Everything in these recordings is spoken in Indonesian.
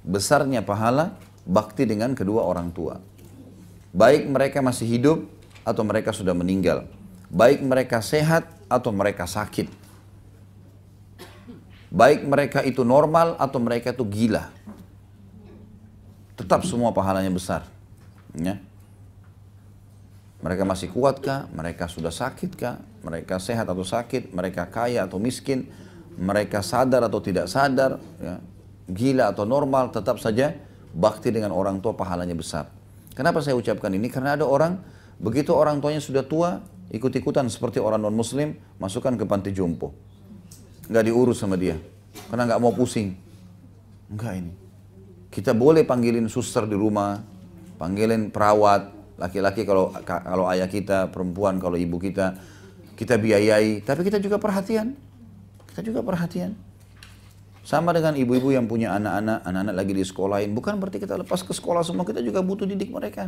besarnya pahala bakti dengan kedua orang tua. Baik mereka masih hidup atau mereka sudah meninggal. Baik mereka sehat atau mereka sakit. Baik mereka itu normal atau mereka itu gila. Tetap semua pahalanya besar. Ya. Mereka masih kuatkah? Mereka sudah sakitkah? Mereka sehat atau sakit? Mereka kaya atau miskin? Mereka sadar atau tidak sadar? Ya. Gila atau normal? Tetap saja bakti dengan orang tua pahalanya besar. Kenapa saya ucapkan ini? Karena ada orang, begitu orang tuanya sudah tua, ikut-ikutan seperti orang non-muslim, masukkan ke panti jompo. Nggak diurus sama dia. Karena nggak mau pusing. Enggak ini. Kita boleh panggilin suster di rumah, panggilin perawat, laki-laki kalau ayah kita, perempuan kalau ibu kita biayai, tapi kita juga perhatian. Kita juga perhatian. Sama dengan ibu-ibu yang punya anak-anak lagi di sekolahin, bukan berarti kita lepas ke sekolah semua, kita juga butuh didik mereka.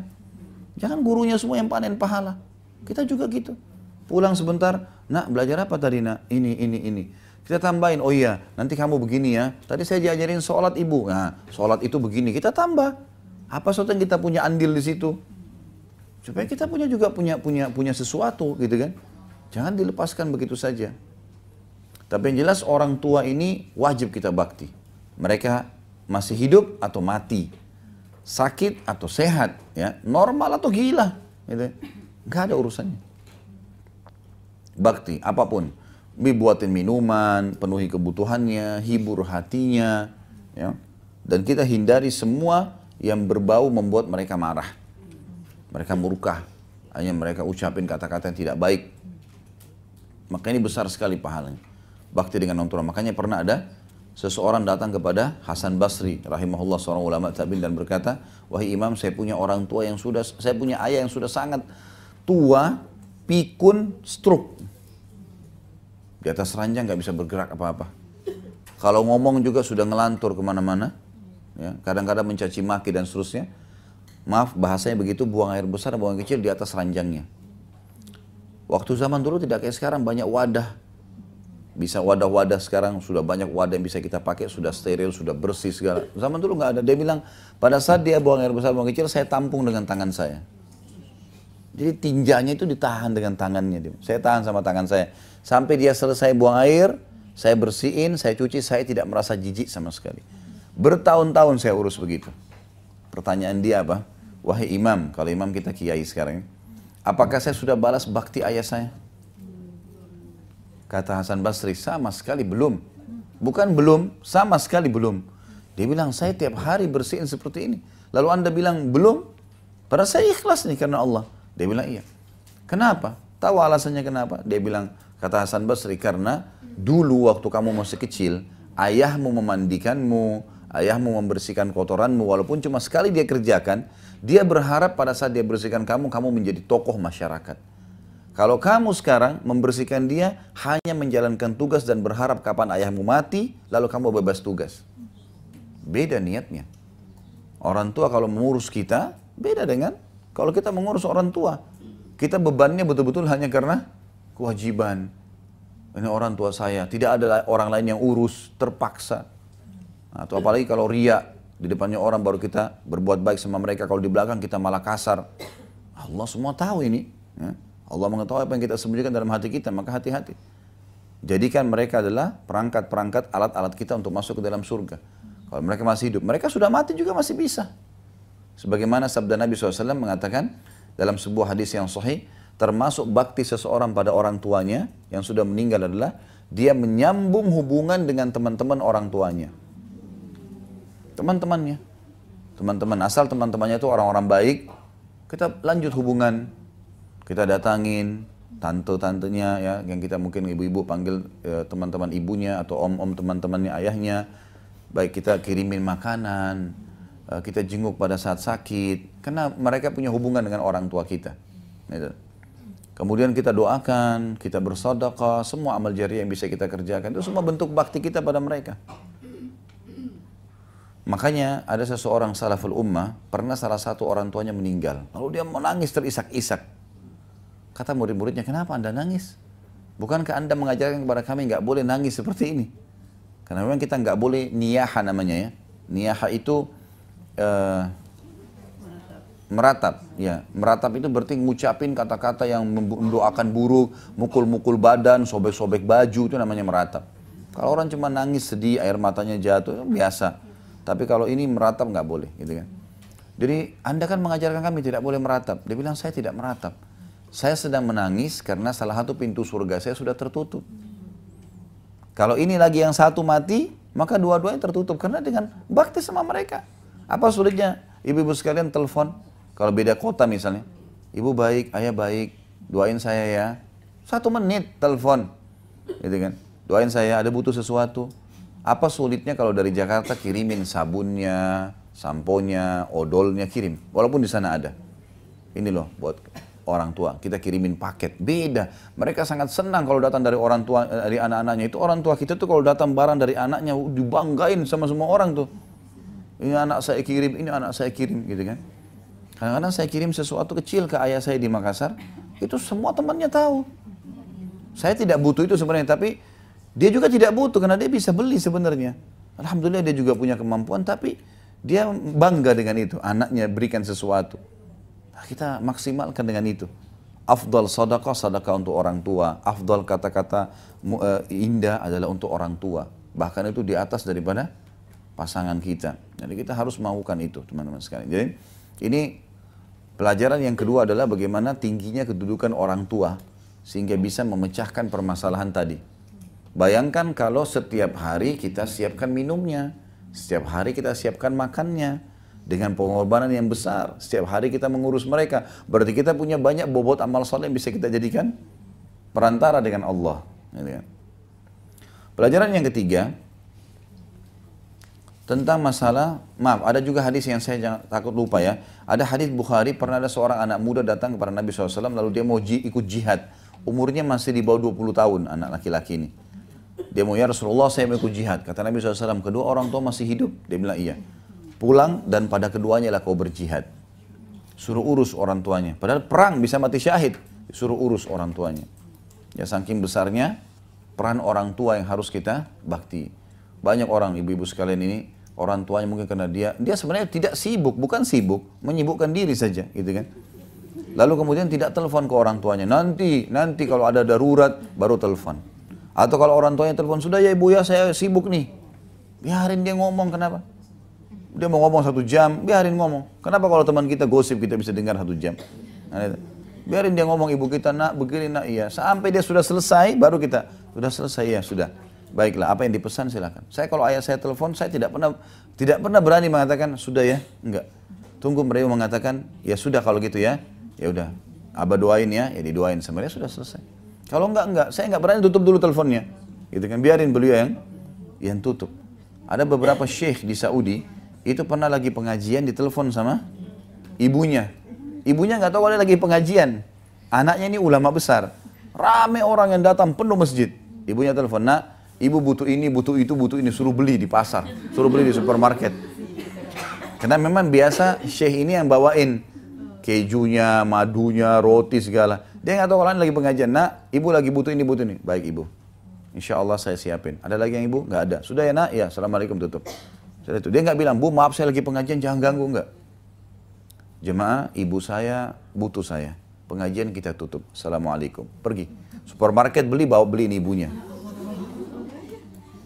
Jangan gurunya semua yang panen pahala. Kita juga gitu. Pulang sebentar, nak belajar apa tadi nak? Ini. Kita tambahin, oh iya, nanti kamu begini ya. Tadi saya diajarin sholat ibu. Nah, sholat itu begini. Kita tambah. Apa sesuatu yang kita punya andil di situ? Supaya kita punya sesuatu gitu kan. Jangan dilepaskan begitu saja. Tapi yang jelas orang tua ini wajib kita bakti. Mereka masih hidup atau mati. Sakit atau sehat. Ya, normal atau gila. Gitu. Nggak ada urusannya. Bakti, apapun. Dibuatin minuman, penuhi kebutuhannya, hibur hatinya. Ya. Dan kita hindari semua yang berbau membuat mereka marah. Mereka murka. Hanya mereka ucapin kata-kata yang tidak baik. Maka ini besar sekali pahalanya. Bakti dengan orang tua. Makanya pernah ada seseorang datang kepada Hasan Basri rahimahullah, seorang ulama tabi'in, dan berkata, wahai imam, saya punya ayah yang sudah sangat tua, pikun, stroke. Di atas ranjang nggak bisa bergerak apa-apa. Kalau ngomong juga sudah ngelantur kemana-mana. Ya, kadang-kadang mencaci maki dan seterusnya. Maaf bahasanya begitu, buang air besar, buang air kecil di atas ranjangnya. Waktu zaman dulu tidak kayak sekarang, banyak wadah. Bisa wadah-wadah, sekarang sudah banyak wadah yang bisa kita pakai, sudah steril, sudah bersih segala. Zaman dulu nggak ada. Dia bilang, pada saat dia buang air besar, buang air kecil, saya tampung dengan tangan saya. Jadi tinjanya itu ditahan dengan tangannya. Saya tahan sama tangan saya. Sampai dia selesai buang air, saya bersihin, saya cuci, saya tidak merasa jijik sama sekali. Bertahun-tahun saya urus begitu. Pertanyaan dia apa? Wahai imam, kalau imam kita kiai sekarang, apakah saya sudah balas bakti ayah saya? Kata Hasan Basri, sama sekali belum. Bukan belum, sama sekali belum. Dia bilang, saya tiap hari bersihin seperti ini. Lalu anda bilang, belum? Padahal saya ikhlas nih karena Allah. Dia bilang, iya. Kenapa? Tahu alasannya kenapa? Dia bilang, kata Hasan Basri, karena dulu waktu kamu masih kecil, ayahmu memandikanmu, ayahmu membersihkan kotoranmu, walaupun cuma sekali dia kerjakan, dia berharap pada saat dia bersihkan kamu, kamu menjadi tokoh masyarakat. Kalau kamu sekarang membersihkan dia, hanya menjalankan tugas dan berharap kapan ayahmu mati, lalu kamu bebas tugas. Beda niatnya. Orang tua kalau mengurus kita, beda dengan kalau kita mengurus orang tua. Kita bebannya betul-betul hanya karena kewajiban. Ini orang tua saya, tidak ada orang lain yang urus, terpaksa. Atau apalagi kalau riya, di depannya orang baru kita berbuat baik sama mereka, kalau di belakang kita malah kasar. Allah semua tahu ini. Ya. Allah mengetahui apa yang kita sembunyikan dalam hati kita, maka hati-hati. Jadikan mereka adalah perangkat-perangkat alat-alat kita untuk masuk ke dalam surga. Kalau mereka masih hidup, mereka sudah mati juga masih bisa. Sebagaimana sabda Nabi SAW mengatakan dalam sebuah hadis yang sahih, termasuk bakti seseorang pada orang tuanya yang sudah meninggal adalah dia menyambung hubungan dengan teman-teman orang tuanya. Teman-temannya. Teman-teman asal teman-temannya itu orang-orang baik, kita lanjut hubungan. Kita datangin tante-tantenya ya, yang kita mungkin ibu-ibu panggil teman-teman ibunya atau om-om teman-temannya ayahnya. Baik kita kirimin makanan, kita jenguk pada saat sakit, karena mereka punya hubungan dengan orang tua kita. Gitu. Kemudian kita doakan, kita bersedekah, semua amal jariah yang bisa kita kerjakan, itu semua bentuk bakti kita pada mereka. Makanya ada seseorang salaful ummah, pernah salah satu orang tuanya meninggal, lalu dia menangis terisak-isak. Kata murid-muridnya, kenapa anda nangis? Bukankah anda mengajarkan kepada kami nggak boleh nangis seperti ini? Karena memang kita nggak boleh niyaha namanya ya. Niyaha itu meratap, ya. Meratap itu berarti ngucapin kata-kata yang mendoakan buruk, mukul-mukul badan, sobek-sobek baju, itu namanya meratap. Kalau orang cuma nangis sedih, air matanya jatuh, biasa. Tapi kalau ini meratap nggak boleh, gitu kan. Jadi Anda kan mengajarkan kami tidak boleh meratap. Dia bilang saya tidak meratap. Saya sedang menangis karena salah satu pintu surga saya sudah tertutup. Kalau ini lagi yang satu mati, maka dua-duanya tertutup. Karena dengan bakti sama mereka. Apa sulitnya? Ibu-ibu sekalian telepon. Kalau beda kota misalnya. Ibu baik, ayah baik. Doain saya ya. 1 menit telepon. Gitu kan. Doain saya, ada butuh sesuatu. Apa sulitnya kalau dari Jakarta kirimin sabunnya, samponya, odolnya, kirim. Walaupun di sana ada. Ini loh buat orang tua, kita kirimin paket. Beda. Mereka sangat senang kalau datang dari orang tua, dari anak-anaknya. Itu orang tua kita tuh kalau datang barang dari anaknya, dibanggain sama semua orang tuh. Ini anak saya kirim, ini anak saya kirim, gitu kan. Kadang-kadang saya kirim sesuatu kecil ke ayah saya di Makassar, itu semua temannya tahu. Saya tidak butuh itu sebenarnya, tapi dia juga tidak butuh karena dia bisa beli sebenarnya. Alhamdulillah dia juga punya kemampuan, tapi dia bangga dengan itu. Anaknya berikan sesuatu. Kita maksimalkan dengan itu. Afdal sadaqah, sadaqah untuk orang tua. Afdal kata-kata indah adalah untuk orang tua. Bahkan itu di atas daripada pasangan kita. Jadi kita harus melakukan itu, teman-teman sekalian. Jadi ini pelajaran yang kedua adalah bagaimana tingginya kedudukan orang tua sehingga bisa memecahkan permasalahan tadi. Bayangkan kalau setiap hari kita siapkan minumnya, setiap hari kita siapkan makannya, dengan pengorbanan yang besar. Setiap hari kita mengurus mereka. Berarti kita punya banyak bobot amal saleh yang bisa kita jadikan perantara dengan Allah. Pelajaran yang ketiga, tentang masalah, maaf, ada juga hadis yang saya jangan takut lupa ya. Ada hadis Bukhari, pernah ada seorang anak muda datang kepada Nabi SAW, lalu dia mau ikut jihad. Umurnya masih di bawah 20 tahun, anak laki-laki ini. Dia mau, ya Rasulullah saya mau ikut jihad. Kata Nabi SAW, kedua orang tua masih hidup? Dia bilang iya. Pulang dan pada keduanya lah kau berjihad. Suruh urus orang tuanya. Padahal perang bisa mati syahid. Suruh urus orang tuanya. Ya saking besarnya peran orang tua yang harus kita bakti. Banyak orang ibu-ibu sekalian ini, orang tuanya mungkin karena dia sebenarnya tidak sibuk, bukan sibuk, menyibukkan diri saja, gitu kan. Lalu kemudian tidak telepon ke orang tuanya. Nanti kalau ada darurat baru telepon. Atau kalau orang tuanya telepon, sudah ya ibu ya saya sibuk nih. Biarin dia ngomong, kenapa? Dia mau ngomong 1 jam, biarin ngomong. Kenapa kalau teman kita gosip kita bisa dengar 1 jam? Biarin dia ngomong, ibu kita nak begini nak iya. Sampai dia sudah selesai, baru kita sudah selesai ya sudah. Baiklah, apa yang dipesan silakan. Saya kalau ayah saya telepon, saya tidak pernah berani mengatakan sudah ya, enggak. Tunggu beliau mengatakan ya sudah kalau gitu ya, ya udah. Abah doain ya didoain sama dia sudah selesai. Kalau enggak, saya enggak berani tutup dulu teleponnya. Gitu kan, biarin beliau yang tutup. Ada beberapa syekh di Saudi itu pernah lagi pengajian ditelepon sama ibunya. Ibunya nggak tahu ada lagi pengajian. Anaknya ini ulama besar. Rame orang yang datang penuh masjid. Ibunya telepon, nak, ibu butuh ini, butuh itu, butuh ini. Suruh beli di pasar, suruh beli di supermarket. Karena memang biasa syekh ini yang bawain kejunya, madunya, roti segala. Dia nggak tahu kalau lagi pengajian. Nak, ibu lagi butuh ini, butuh ini. Baik ibu. Insya Allah saya siapin. Ada lagi yang ibu? Nggak ada. Sudah ya nak? Ya, assalamualaikum, tutup. Itu. Dia nggak bilang, bu maaf saya lagi pengajian jangan ganggu, enggak. Jemaah, ibu saya butuh saya. Pengajian kita tutup. Assalamualaikum. Pergi. Supermarket beliin ibunya.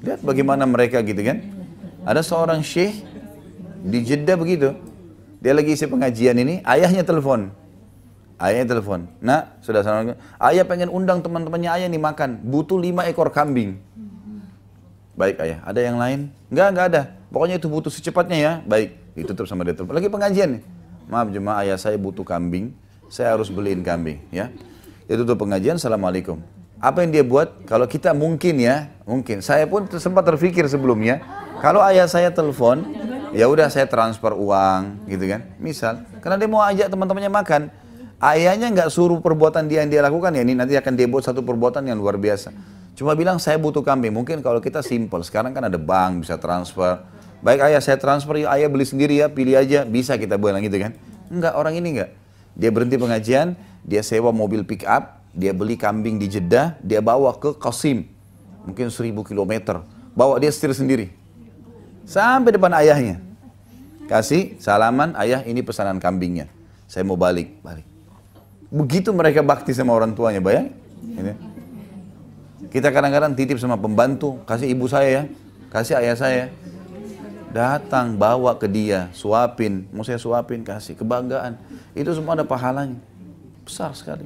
Lihat bagaimana mereka gitu kan. Ada seorang syekh di Jeddah begitu. Dia lagi isi pengajian ini, ayahnya telepon. Nak, sudah assalamualaikum. Ayah pengen undang teman-temannya ayah nih makan. Butuh 5 ekor kambing. Baik ayah, ada yang lain? Enggak ada. Pokoknya itu butuh secepatnya ya. Baik, ditutup sama dia. Lagi pengajian nih. Maaf jemaah, ayah saya butuh kambing. Saya harus beliin kambing ya. Dia tutup pengajian, assalamualaikum. Apa yang dia buat? Kalau kita mungkin. Saya pun sempat terpikir sebelumnya. Kalau ayah saya telepon, ya udah saya transfer uang gitu kan. Misal, karena dia mau ajak teman-temannya makan. Ayahnya nggak suruh perbuatan dia yang dia lakukan ya. Ini nanti akan dia buat satu perbuatan yang luar biasa. Cuma bilang saya butuh kambing. Mungkin kalau kita simple. Sekarang kan ada bank bisa transfer. Baik ayah saya transfer, ya ayah beli sendiri ya, pilih aja, bisa kita bilang gitu kan. Enggak, orang ini enggak. Dia berhenti pengajian, dia sewa mobil pick up, dia beli kambing di Jeddah, dia bawa ke Qasim. Mungkin 1000 kilometer. Bawa dia setir sendiri. Sampai depan ayahnya. Kasih salaman, ayah ini pesanan kambingnya. Saya mau balik. Begitu mereka bakti sama orang tuanya, bayang. Kita kadang-kadang titip sama pembantu, kasih ibu saya ya, kasih ayah saya. Datang, bawa ke dia, suapin, mau saya suapin, kasih, kebanggaan. Itu semua ada pahalanya. Besar sekali.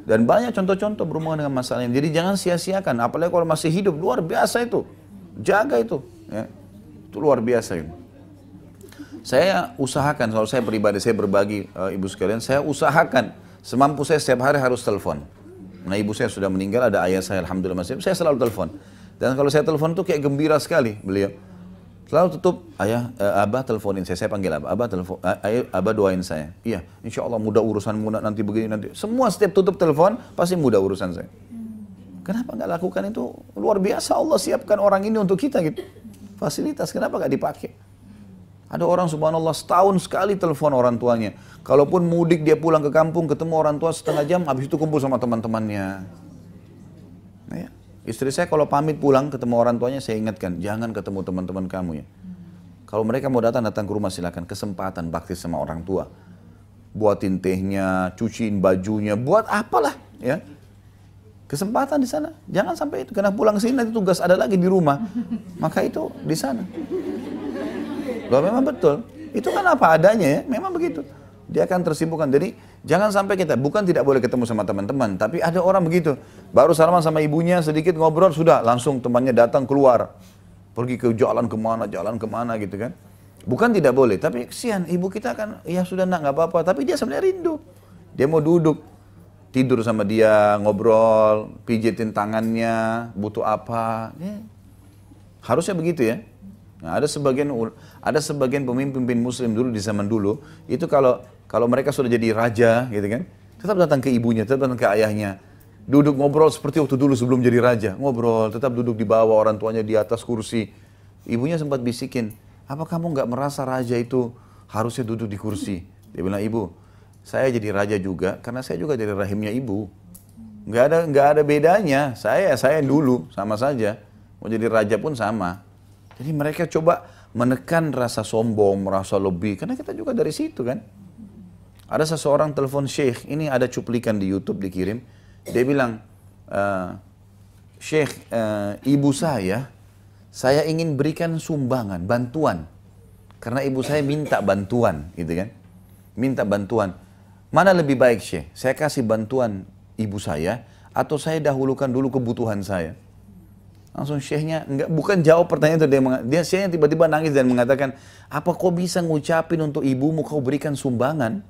Dan banyak contoh-contoh berhubungan dengan masalah ini. Jadi jangan sia-siakan, apalagi kalau masih hidup, luar biasa itu. Jaga itu. Ya. Itu luar biasa itu. Saya usahakan, kalau saya pribadi, saya berbagi ibu sekalian, saya usahakan semampu saya setiap hari harus telepon. Nah ibu saya sudah meninggal, ada ayah saya, alhamdulillah masih, saya selalu telepon. Dan kalau saya telepon itu kayak gembira sekali beliau. Selalu tutup, ayah, abah teleponin saya panggil abah telepon, abah doain saya. Iya, insya Allah mudah urusanmu nanti begini nanti. Semua setiap tutup telepon pasti mudah urusan saya. Kenapa nggak lakukan itu? Luar biasa Allah siapkan orang ini untuk kita gitu. Fasilitas, kenapa nggak dipakai? Ada orang subhanallah setahun sekali telepon orang tuanya. Kalaupun mudik dia pulang ke kampung ketemu orang tua setengah jam, habis itu kumpul sama teman-temannya. Nah, ya. Istri saya kalau pamit pulang ketemu orang tuanya saya ingatkan, jangan ketemu teman-teman kamu ya. Kalau mereka mau datang ke rumah silakan, kesempatan bakti sama orang tua. Buatin tehnya, cuciin bajunya, buat apalah ya. Kesempatan di sana, jangan sampai itu, karena pulang sini nanti tugas ada lagi di rumah. Maka itu di sana. Loh memang betul, itu kan apa adanya ya, memang begitu. Dia akan tersibukkan, jadi jangan sampai kita, bukan tidak boleh ketemu sama teman-teman, tapi ada orang begitu, baru salaman sama ibunya, sedikit ngobrol, sudah langsung temannya datang keluar, pergi ke jalan kemana gitu kan. Bukan tidak boleh, tapi kesian, ibu kita kan, ya sudah nak, nggak apa-apa, tapi dia sebenarnya rindu. Dia mau duduk, tidur sama dia, ngobrol, pijitin tangannya, butuh apa, ya. Harusnya begitu ya. Nah, ada sebagian pemimpin muslim dulu di zaman dulu, itu kalau mereka sudah jadi raja gitu kan, tetap datang ke ibunya, tetap datang ke ayahnya. Duduk ngobrol seperti waktu dulu sebelum jadi raja, ngobrol, tetap duduk di bawah, orang tuanya di atas kursi. Ibunya sempat bisikin, apa kamu nggak merasa raja itu harusnya duduk di kursi? Dia bilang, ibu, saya jadi raja juga karena saya juga dari rahimnya ibu. Nggak ada bedanya, saya dulu sama saja, mau jadi raja pun sama. Jadi mereka coba menekan rasa sombong, merasa lebih, karena kita juga dari situ kan. Ada seseorang telepon Syekh, ini ada cuplikan di YouTube dikirim, dia bilang, Syekh, ibu saya ingin berikan sumbangan, bantuan, karena ibu saya minta bantuan, gitu kan, minta bantuan. Mana lebih baik Syekh, saya kasih bantuan ibu saya, atau saya dahulukan dulu kebutuhan saya? Langsung syekhnya, bukan jawab pertanyaan itu, dia syekhnya tiba-tiba nangis dan mengatakan, apa kau bisa ngucapin untuk ibumu kau berikan sumbangan?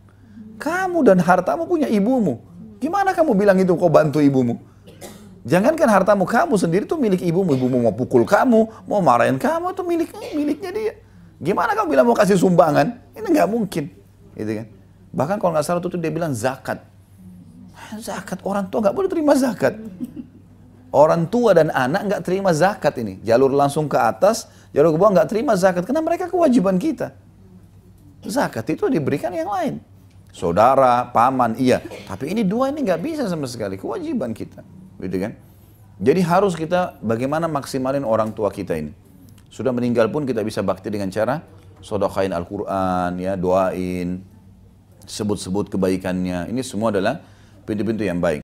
Kamu dan hartamu punya ibumu. Gimana kamu bilang itu kau bantu ibumu? Jangankan hartamu, kamu sendiri tuh milik ibumu. Ibumu mau pukul kamu, mau marahin kamu, itu miliknya dia. Gimana kamu bilang mau kasih sumbangan? Ini nggak mungkin. Gitu kan? Bahkan kalau nggak salah tuh dia bilang zakat. Zakat, orang tua nggak boleh terima zakat. Orang tua dan anak nggak terima zakat ini. Jalur langsung ke atas, jalur ke bawah nggak terima zakat. Karena mereka kewajiban kita. Zakat itu diberikan yang lain. Saudara, paman, iya. Tapi ini dua ini nggak bisa sama sekali. Kewajiban kita. Gitu kan? Jadi harus kita bagaimana maksimalin orang tua kita ini. Sudah meninggal pun kita bisa bakti dengan cara sedekahin Al-Quran, ya, doain, sebut-sebut kebaikannya. Ini semua adalah pintu-pintu yang baik.